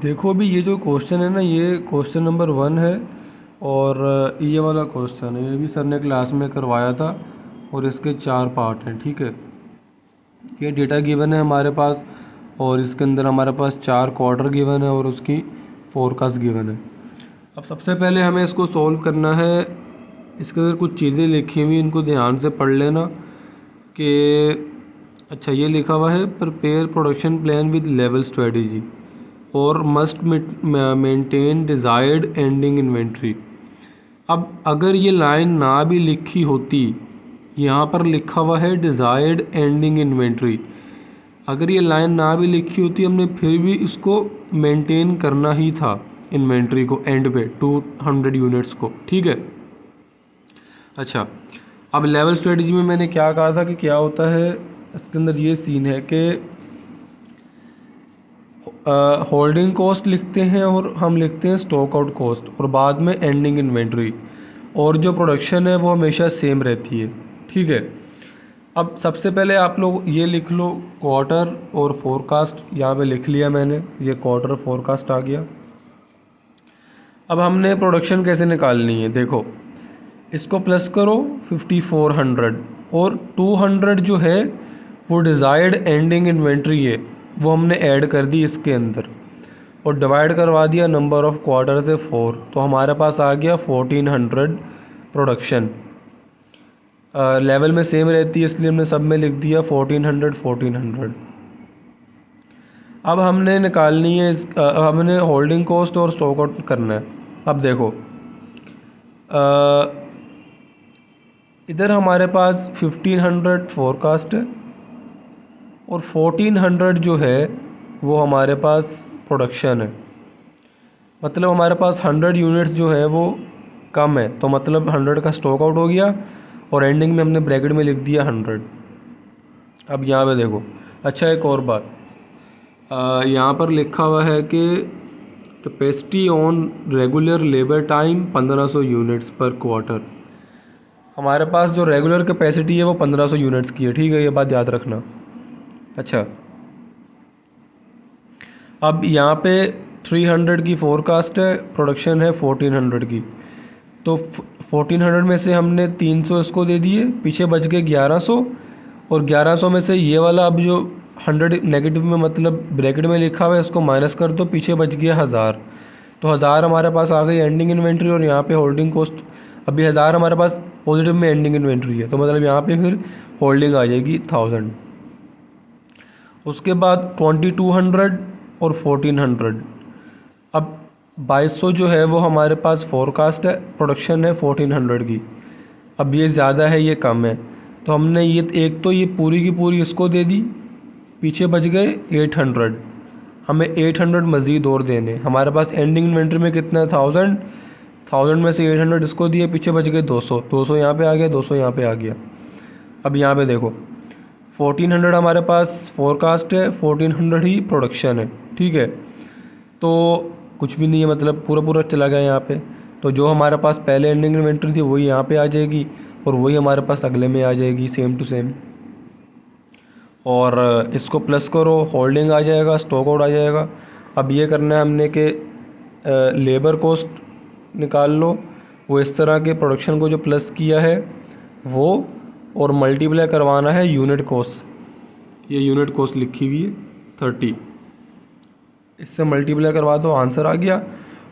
देखो अभी ये जो क्वेश्चन है ना, ये क्वेश्चन नंबर 1 है। और ये वाला क्वेश्चन है, ये भी सर ने क्लास में करवाया था। और इसके 4 पार्ट हैं, ठीक है। ये डेटा गिवन है हमारे पास, और इसके अंदर हमारे पास 4 क्वार्टर गिवन है और उसकी फोरकास्ट गिवन है। अब सबसे पहले हमें इसको सॉल्व करना है। इसके अंदर कुछ चीज़ें लिखी हुई, इनको ध्यान से पढ़ लेना कि अच्छा, ये लिखा हुआ है prepare production plan with level strategy और must maintain desired ending inventory. अब अगर ये लाइन ना भी लिखी होती, यहाँ पर लिखा हुआ है डिज़ायर्ड एंडिंग इन्वेंट्री, अगर ये लाइन ना भी लिखी होती हमने फिर भी इसको मेंटेन करना ही था, इन्वेंट्री को एंड पे 200 यूनिट्स को, ठीक है। अच्छा, अब लेवल स्ट्रेटजी में मैंने क्या कहा था कि क्या होता है, इसके अंदर ये सीन है कि होल्डिंग कॉस्ट लिखते हैं और हम लिखते हैं स्टॉक आउट कॉस्ट और बाद में एंडिंग इन्वेंट्री, और जो प्रोडक्शन है वो हमेशा सेम रहती है, ठीक है। अब सबसे पहले आप लोग ये लिख लो क्वार्टर और फोरकास्ट, यहाँ पे लिख लिया मैंने, ये क्वार्टर फोरकास्ट आ गया। अब हमने प्रोडक्शन कैसे निकालनी है, देखो इसको प्लस करो 5400 और 200 जो है वो डिज़ायर्ड एंडिंग इन्वेंट्री है, वो हमने ऐड कर दी इसके अंदर और डिवाइड करवा दिया नंबर ऑफ़ क्वार्टर से 4, तो हमारे पास आ गया 1400 प्रोडक्शन। लेवल में सेम रहती है इसलिए हमने सब में लिख दिया 1400। अब हमने निकालनी है हमने होल्डिंग कॉस्ट और स्टॉक आउट करना है। अब देखो इधर हमारे पास 1500 फोरकास्ट है और 1400 जो है वो हमारे पास प्रोडक्शन है। मतलब हमारे पास 100 यूनिट्स जो है वो कम है, तो मतलब 100 का स्टॉक आउट हो गया और एंडिंग में हमने ब्रैकेट में लिख दिया 100। अब यहाँ पे देखो, अच्छा एक और बात, यहाँ पर लिखा हुआ है कि capacity on regular labour time 1500 units पर क्वार्टर। हमारे पास जो रेगुलर कैपेसिटी है वो 1500 यूनिट्स की है, ठीक है, ये बात याद रखना। अच्छा, अब यहाँ पे 300 की फोरकास्ट है, प्रोडक्शन है 1400 की, तो 1400 में से हमने 300 इसको दे दिए, पीछे बच गए 1100, और 1100 में से ये वाला अब जो 100 नेगेटिव में मतलब ब्रैकेट में लिखा हुआ है इसको माइनस कर दो, पीछे बच गया 1000, तो 1000 हमारे पास आ गई एंडिंग इन्वेंट्री। और यहाँ पे होल्डिंग कॉस्ट अभी 1000 हमारे पास पॉजिटिव में एंडिंग इन्वेंट्री है, तो मतलब यहाँ पे फिर होल्डिंग आ जाएगी 1000। उसके बाद 2200 और 1400। अब 2200 जो है वो हमारे पास फोरकास्ट है, प्रोडक्शन है 1400 की। अब ये ज़्यादा है ये कम है, तो हमने ये एक तो ये पूरी की पूरी इसको दे दी, पीछे बच गए 800, हमें 800 मज़ीद और देने। हमारे पास एंडिंग इन्वेंट्री में कितना है 1000 में से 800 इसको दिए, पीछे बच गए 200 यहाँ पे आ गया, 200 यहाँ पे आ गया। अब यहाँ पे देखो 1400 हमारे पास फोरकास्ट है, 1400 ही प्रोडक्शन है, ठीक है। तो कुछ भी नहीं है, मतलब पूरा पूरा चला गया यहाँ पे। तो जो हमारे पास पहले एंडिंग इन्वेंट्री थी वही यहाँ पे आ जाएगी और वही हमारे पास अगले में आ जाएगी, सेम टू सेम। और इसको प्लस करो, होल्डिंग आ जाएगा, स्टॉक आउट आ जाएगा। अब ये करना है हमने कि लेबर कॉस्ट निकाल लो, वो इस तरह के प्रोडक्शन को जो प्लस किया है वो, और मल्टीप्लाई करवाना है यूनिट कॉस्ट। ये यूनिट कॉस्ट लिखी हुई है 30, इससे मल्टीप्लाई करवा दो, आंसर आ गया।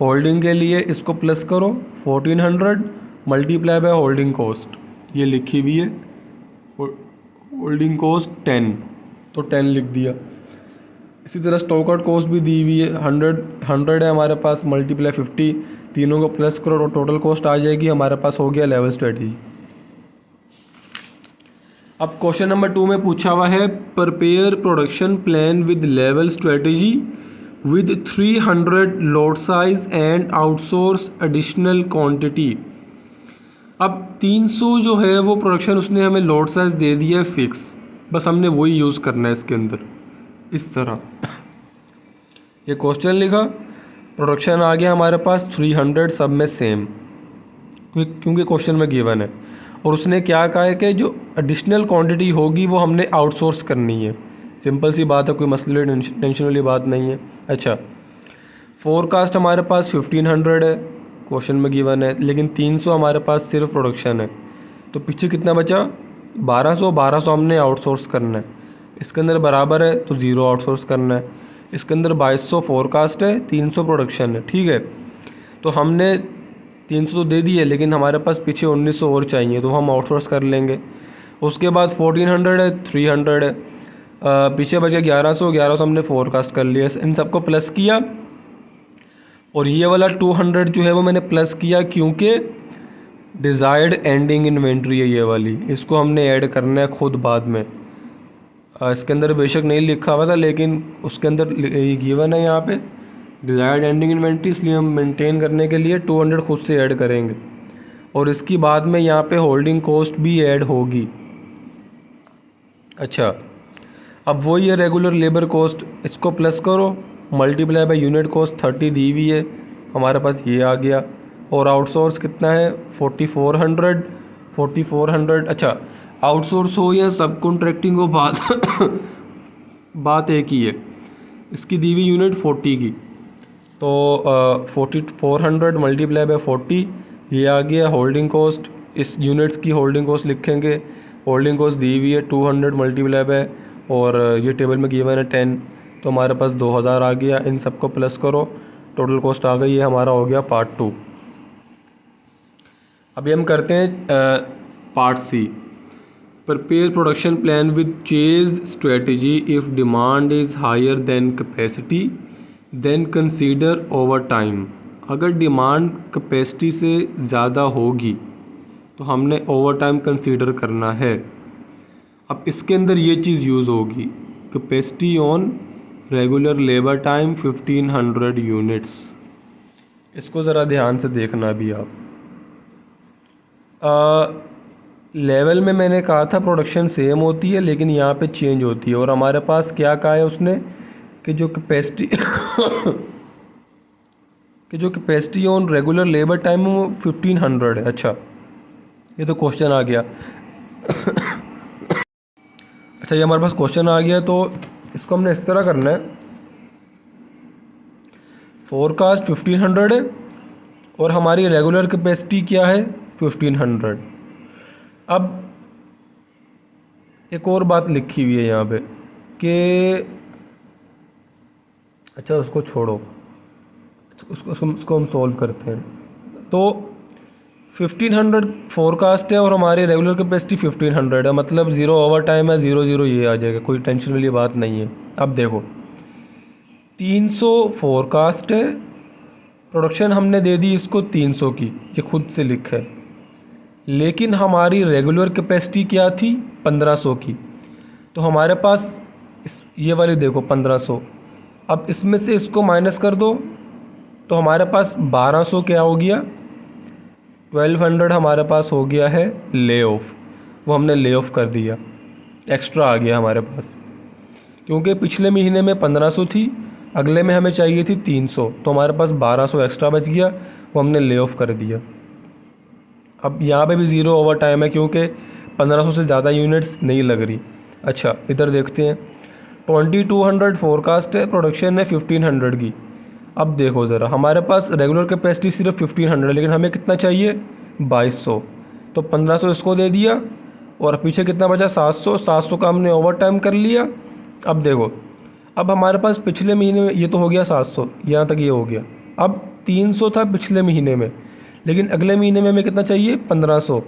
होल्डिंग के लिए इसको प्लस करो 1400 मल्टीप्लाई बाय होल्डिंग कॉस्ट, ये लिखी हुई है होल्डिंग कॉस्ट 10, तो 10 लिख दिया। इसी तरह स्टॉक आउट कॉस्ट भी दी हुई है 100 है हमारे पास, मल्टीप्लाई 50, तीनों को प्लस करो तो टोटल कॉस्ट आ जाएगी, हमारे पास हो गया लेवल स्ट्रेटजी। अब क्वेश्चन नंबर 2 में पूछा हुआ है prepare production plan with level strategy with 300 lot size and outsource additional quantity. अब 300 जो है वो प्रोडक्शन उसने हमें लॉट साइज दे दिया है फिक्स, बस हमने वही यूज़ करना है इसके अंदर, इस तरह ये क्वेश्चन लिखा, प्रोडक्शन आ गया हमारे पास 300 सब में सेम, क्योंकि क्वेश्चन में गिवन है। और उसने क्या कहा है कि जो एडिशनल क्वांटिटी होगी वो हमने आउटसोर्स करनी है। सिंपल सी बात है, कोई मसले टेंशन वाली बात नहीं है। अच्छा, फोरकास्ट हमारे पास 1500 है, क्वेश्चन में गिवन है, लेकिन 300 हमारे पास सिर्फ प्रोडक्शन है। तो पीछे कितना बचा? 1200 हमने आउटसोर्स करना है। इसके अंदर बराबर है तो 0 आउटसोर्स करना है। इसके अंदर 2200 फोरकास्ट है, 300 प्रोडक्शन है, ठीक है। तो हमने 300 तो दे दिए, लेकिन हमारे पास पीछे 1900 और चाहिए, तो हम आउटसोर्स कर लेंगे। उसके बाद 1400 है, 300 है, पीछे बचे 1100 हमने फोरकास्ट कर लिया। इन सबको प्लस किया और ये वाला 200 जो है वो मैंने प्लस किया, क्योंकि डिज़ायर्ड एंडिंग इन्वेंट्री है ये वाली, इसको हमने ऐड करना है खुद बाद में। इसके अंदर बेशक नहीं लिखा हुआ था, लेकिन उसके अंदर गिवन है यहाँ पे डिज़ायर्ड एंडिंग इन्वेंट्री, इसलिए हम मेंटेन करने के लिए 200 खुद से ऐड करेंगे। और इसकी बाद में यहाँ पे होल्डिंग कॉस्ट भी ऐड होगी। अच्छा, अब वही है रेगुलर लेबर कॉस्ट, इसको प्लस करो, मल्टीप्लाई बाय यूनिट कॉस्ट 30 दी हुई है, हमारे पास ये आ गया। और आउटसोर्स कितना है? 4400। अच्छा, आउटसोर्स हो या सब कॉन्ट्रैक्टिंग हो, बात एक ही है। इसकी दी हुई यूनिट 40 की, तो 4400 मल्टीप्लाई बाय 40, ये आ गया होल्डिंग कॉस्ट। इस यूनिट्स की होल्डिंग कॉस्ट लिखेंगे, होल्डिंग कॉस्ट दी हुई है 200 मल्टीप्लाई बाय, और ये टेबल में गिवन है 10, तो हमारे पास 2000 आ गया। इन सबको प्लस करो, टोटल कॉस्ट आ गई, ये हमारा हो गया पार्ट 2। अभी हम करते हैं part C. Prepare production plan with chase strategy if demand is higher then capacity, then consider overtime. अगर डिमांड कैपेसिटी से ज़्यादा होगी तो हमने ओवर टाइम कंसीडर करना है। अब इसके अंदर ये चीज़ यूज़ होगी, capacity on regular labour time 1500 units. इसको ज़रा ध्यान से देखना भी आप। लेवल में मैंने कहा था प्रोडक्शन सेम होती है, लेकिन यहाँ पे चेंज होती है। और हमारे पास क्या कहा है उसने कि जो capacity on regular labour time वो 1500 है। अच्छा, ये तो क्वेश्चन आ गया। अच्छा, ये हमारे पास क्वेश्चन आ गया, तो इसको हमने इस तरह करना है। फोरकास्ट 1500 है और हमारी रेगुलर कैपेसिटी क्या है? 1500। अब एक और बात लिखी हुई है यहाँ पे कि, अच्छा उसको छोड़ो, उसको हम सॉल्व करते हैं। तो 1500 फोरकास्ट है और हमारी रेगुलर कैपेसिटी 1500 है, मतलब 0 ओवर टाइम है, 0 ये आ जाएगा, कोई टेंशन वाली बात नहीं है। अब देखो 300 फोरकास्ट है, प्रोडक्शन हमने दे दी इसको 300 की, ये खुद से लिखा है, लेकिन हमारी रेगुलर कैपेसिटी क्या थी? 1500 की। तो हमारे पास ये वाली देखो 1500, अब इसमें से इसको माइनस कर दो तो हमारे पास 1200 क्या हो गया? 1200 हमारे पास हो गया है ले ऑफ, वो हमने ले ऑफ कर दिया, एक्स्ट्रा आ गया हमारे पास, क्योंकि पिछले महीने में 1500 थी, अगले में हमें चाहिए थी 300, तो हमारे पास 1200 एक्स्ट्रा बच गया, वो हमने ले ऑफ कर दिया। अब यहाँ पे भी 0 ओवर टाइम है, क्योंकि 1500 से ज़्यादा यूनिट्स नहीं लग रही। अच्छा, इधर देखते हैं, 2200 फोरकास्ट है, प्रोडक्शन है 1500 की। अब देखो ज़रा, हमारे पास रेगुलर कैपेसिटी सिर्फ 1500, लेकिन हमें कितना चाहिए? 2200, तो 1500 इसको दे दिया और पीछे कितना बचा? 700 का हमने ओवर टाइम कर लिया। अब देखो, अब हमारे पास पिछले महीने में ये तो हो गया 700, यहाँ तक ये हो गया। अब 300 था पिछले महीने में, लेकिन अगले महीने में हमें कितना चाहिए? 1500,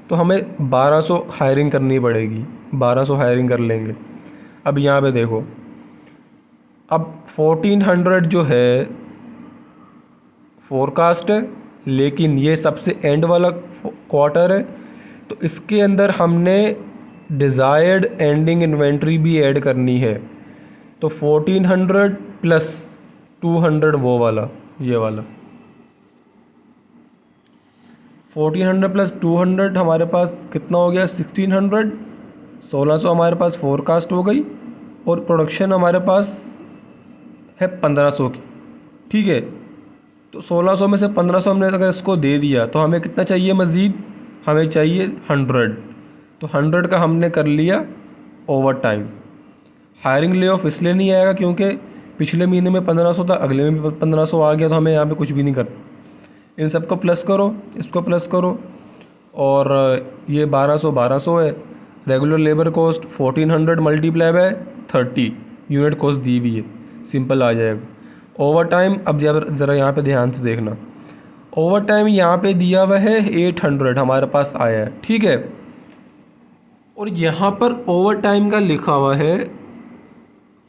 तो हमें 1200 हायरिंग करनी पड़ेगी, 1200 हायरिंग कर लेंगे। अब यहाँ पे देखो, अब 1400 जो है फोरकास्ट है, लेकिन ये सबसे एंड वाला क्वार्टर है, तो इसके अंदर हमने डिज़ायर्ड एंडिंग इन्वेंट्री भी ऐड करनी है। तो 1400 प्लस 200 वो वाला, ये वाला 1400 प्लस 200 हमारे पास कितना हो गया? 1600। 1600 हमारे पास फोरकास्ट हो गई और प्रोडक्शन हमारे पास है 1500 की, ठीक है। तो 1600 में से 1500 हमने अगर इसको दे दिया तो हमें कितना चाहिए मज़ीद? हमें चाहिए 100, तो 100 का हमने कर लिया over time. Hiring lay off इसलिए नहीं आएगा क्योंकि पिछले महीने में 1500 था, अगले में भी 1500 आ गया, तो हमें यहाँ पे कुछ भी नहीं करना। इन सब को प्लस करो, इसको प्लस करो, और ये 1200 है। Regular labour cost 1400 multiply by 30 unit cost दी हुई है, सिंपल आ जाएगा। ओवर टाइम, अब ज़रा यहाँ पे ध्यान से देखना, ओवर टाइम यहाँ पे दिया हुआ है 800 हमारे पास आया है, ठीक है। और यहाँ पर ओवर टाइम का लिखा हुआ है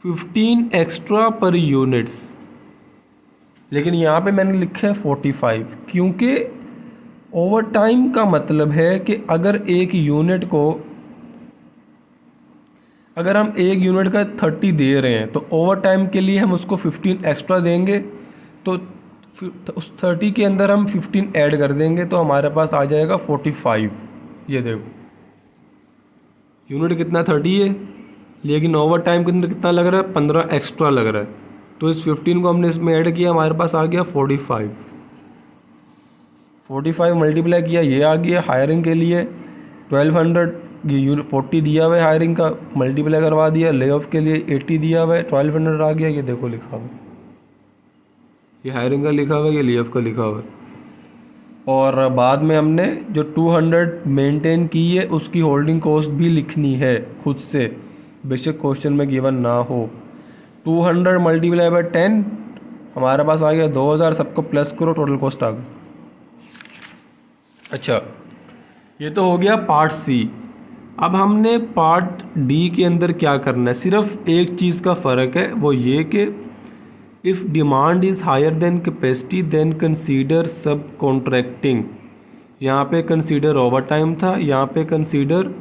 15 एक्स्ट्रा पर यूनिट्स, लेकिन यहाँ पे मैंने लिखा है 45, क्योंकि ओवर टाइम का मतलब है कि अगर हम एक यूनिट का 30 दे रहे हैं, तो ओवर टाइम के लिए हम उसको 15 एक्स्ट्रा देंगे, तो उस 30 के अंदर हम 15 ऐड कर देंगे, तो हमारे पास आ जाएगा 45। ये देखो यूनिट कितना 30 है, लेकिन ओवर टाइम के अंदर कितना लग रहा है, 15 एक्स्ट्रा लग रहा है, तो इस 15 को हमने इसमें ऐड किया, हमारे पास आ गया 45 मल्टीप्लाई किया, ये आ गया। हायरिंग के लिए 1200 यूनिट 40 दिया हुआ है हायरिंग का, मल्टीप्लाई करवा दिया। ले ऑफ के लिए 80 दिया हुआ है, 1200 आ गया। ये देखो लिखा हुआ है, ये हायरिंग का लिखा हुआ है, ये ले ऑफ का लिखा हुआ है। और बाद में हमने जो 200 मेंटेन की है उसकी होल्डिंग कॉस्ट भी लिखनी है खुद से, बेशक क्वेश्चन में गिवन ना हो। 200 मल्टीप्लाई बाय 10 हमारे पास आ गया 2000, सबको प्लस करो, टोटल कॉस्ट आ गई। अच्छा, ये तो हो गया पार्ट सी। अब हमने पार्ट डी के अंदर क्या करना है, सिर्फ एक चीज़ का फ़र्क है, वो ये कि if demand is higher then capacity then consider subcontracting. यहाँ पे कंसीडर ओवर टाइम था, यहाँ पे कंसीडर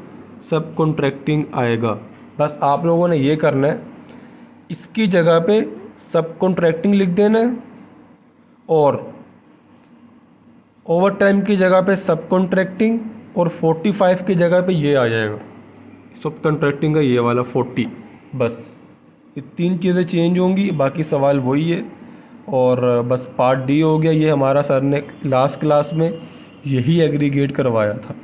सब कॉन्ट्रैक्टिंग आएगा। बस आप लोगों ने ये करना है, इसकी जगह पे सब कॉन्ट्रैक्टिंग लिख देना है, और ओवर टाइम की जगह पे सब कॉन्ट्रैक्टिंग, और 45 की जगह पे ये आ जाएगा सब कॉन्ट्रैक्टिंग का ये वाला 40। बस ये 3 चीज़ें चेंज होंगी, बाकी सवाल वही है। और बस पार्ट डी हो गया। ये हमारा सर ने लास्ट क्लास में यही एग्रीगेट करवाया था।